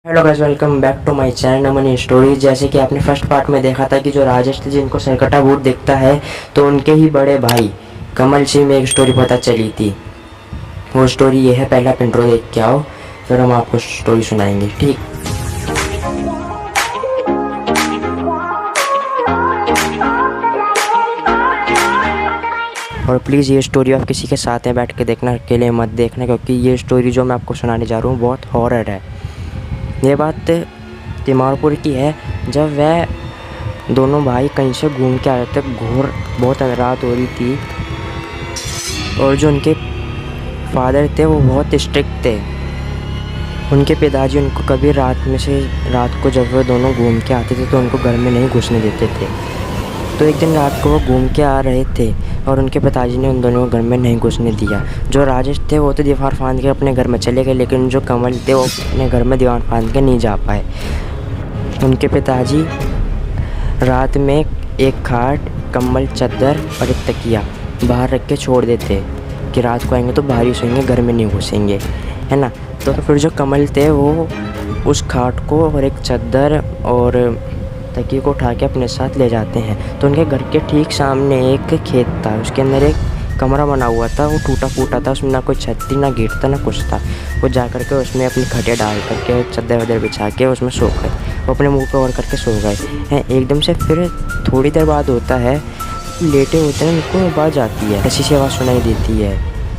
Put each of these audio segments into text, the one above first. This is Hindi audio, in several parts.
Hello guys, welcome back to my channel Naman story. जैसे कि आपने फर्स्ट पार्ट में देखा था कि जो राजेश थे जिनको सरकटा भूत दिखता है, तो उनके ही बड़े भाई कमल सिंह में एक स्टोरी पता चली थी। वो स्टोरी ये है, पहले आप इंट्रो देख के आओ, फिर हम आपको स्टोरी सुनाएंगे, ठीक। और प्लीज़ ये स्टोरी आप किसी के साथ में बैठ के देखना, अकेले मत देखना, क्योंकि ये स्टोरी जो मैं आपको सुनाने जा रहा हूँ बहुत हॉरर है। ये बात तिमारपुर की है, जब वह दोनों भाई कहीं से घूम के आ रहे थे। घोर बहुत रात हो रही थी और जो उनके फादर थे वो बहुत स्ट्रिक्ट थे। उनके पिताजी उनको कभी रात को जब वो दोनों घूम के आते थे तो उनको घर में नहीं घुसने देते थे। तो एक दिन रात को वो घूम के आ रहे थे और उनके पिताजी ने उन दोनों को घर में नहीं घुसने दिया। जो राजेश थे वो तो दीवार फांद के अपने घर में चले गए, लेकिन जो कमल थे वो अपने घर में दीवार फांद के नहीं जा पाए। उनके पिताजी रात में एक खाट, कंबल, चादर और एक तकिया बाहर रख के छोड़ देते कि रात को आएंगे तो बाहर ही सोएंगे, घर में नहीं घुसेंगे, है ना। तो फिर जो कमल थे वो उस खाट को और एक चादर और तकिए को उठा के अपने साथ ले जाते हैं। तो उनके घर के ठीक सामने एक खेत था, उसके अंदर एक कमरा बना हुआ था। वो टूटा फूटा था, उसमें ना कोई छत थी, ना गेट था, ना कुछ था। वो जा कर के उसमें अपनी खटिया डाल करके चादर वादर बिछा के उसमें सो गए। वो अपने मुंह पे ओढ़ करके सो गए हैं। एकदम से फिर थोड़ी देर बाद होता है, लेटे होते हैं, उनको आवाज़ आती है, ऐसी सी आवाज़ सुनाई देती है,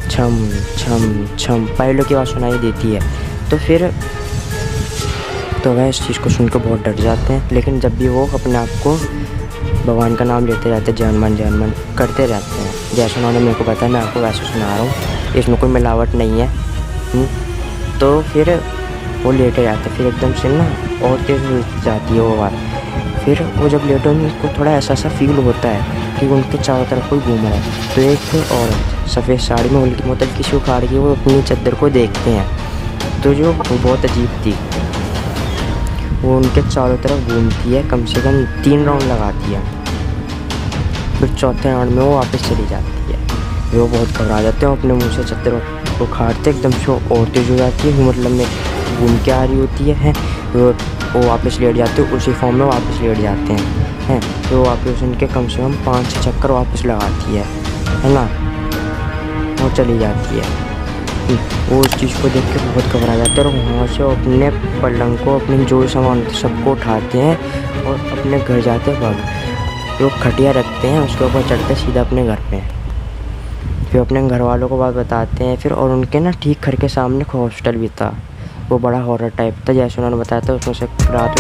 छम छम छम, पैरों की आवाज़ सुनाई देती है। तो वह इस चीज़ को सुनकर बहुत डर जाते हैं, लेकिन जब भी वो अपने आप को भगवान का नाम लेते रहते, जानमान करते रहते हैं। जैसा उन्होंने मेरे को बताया, मैं आपको वैसे सुना रहा हूँ, इसमें कोई मिलावट नहीं है। तो फिर वो लेटे जाते, फिर एकदम से ना और तेज़ हो जाती है वो आवाज़। फिर वो जब लेटे उनको थोड़ा ऐसा फील होता है कि उनके चारों तरफ कोई घूम रहा है। तो एक औरत सफ़ेद साड़ी में उनकी मतलब किसी उखाड़ के वो अपनी चादर को देखते हैं। तो जो वो बहुत अजीब थी, वो उनके चारों तरफ घूमती है, कम से कम 3 राउंड लगाती है। फिर चौथे राउंड में वो वापस चली जाती है। वो बहुत घबरा जाते हैं, अपने मुंह से चादर उखाड़ते एकदम से और तेज हो जाती है, मतलब में घूम के आ रही होती है। वो वापस लेट जाते हैं, उसी फॉर्म में वापस लेट जाते हैं। तो वो वापस उनके कम से कम 5-6 चक्कर वापस लगाती है ना। वो चली जाती है। वो उस चीज़ को देख के बहुत घबरा जाते हैं और वहाँ से अपने पलंग को, अपने जो सामान सबको उठाते हैं और अपने घर जाते हैं। भाग वो खटिया रखते हैं, उसके ऊपर चढ़ते सीधा अपने घर पे। फिर अपने घर वालों को बात बताते हैं। फिर और उनके ना ठीक घर के सामने हॉस्टल भी था, वो बड़ा हॉरर टाइप था, जैसे उन्होंने बताया था। उसमें से रात